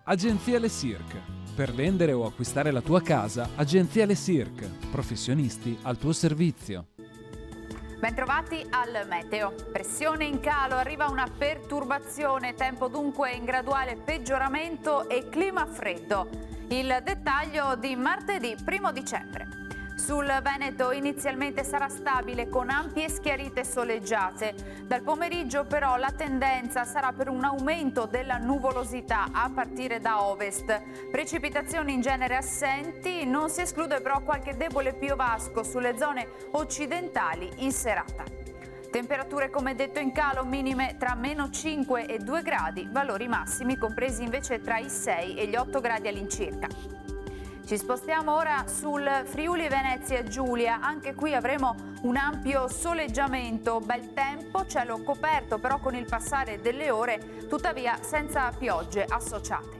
Agenzia Le Cirque. Per vendere o acquistare la tua casa, Agenzia Le Cirque. Professionisti al tuo servizio. Bentrovati al meteo. Pressione in calo, arriva una perturbazione, tempo dunque in graduale peggioramento e clima freddo. Il dettaglio di martedì 1 dicembre. Sul Veneto inizialmente sarà stabile con ampie schiarite soleggiate. Dal pomeriggio però la tendenza sarà per un aumento della nuvolosità a partire da ovest. Precipitazioni in genere assenti, non si esclude però qualche debole piovasco sulle zone occidentali in serata. Temperature come detto in calo, minime tra meno 5 e 2 gradi, valori massimi compresi invece tra i 6 e gli 8 gradi all'incirca. Ci spostiamo ora sul Friuli Venezia Giulia, anche qui avremo un ampio soleggiamento, bel tempo, cielo coperto però con il passare delle ore, tuttavia senza piogge associate.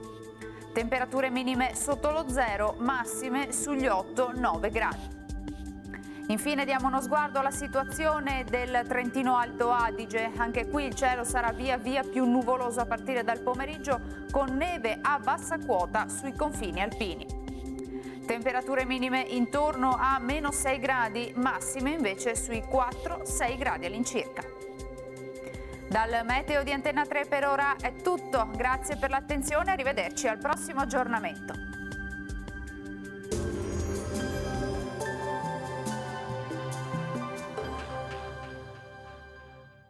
Temperature minime sotto lo zero, massime sugli 8-9 gradi. Infine diamo uno sguardo alla situazione del Trentino Alto Adige, anche qui il cielo sarà via via più nuvoloso a partire dal pomeriggio con neve a bassa quota sui confini alpini. Temperature minime intorno a meno 6 gradi, massime invece sui 4-6 gradi all'incirca. Dal meteo di Antenna 3 per ora è tutto, grazie per l'attenzione, arrivederci al prossimo aggiornamento.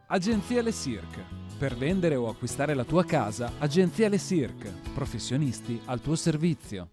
Agenzia Le Cirque. Per vendere o acquistare la tua casa, Agenzia Le Cirque. Professionisti al tuo servizio.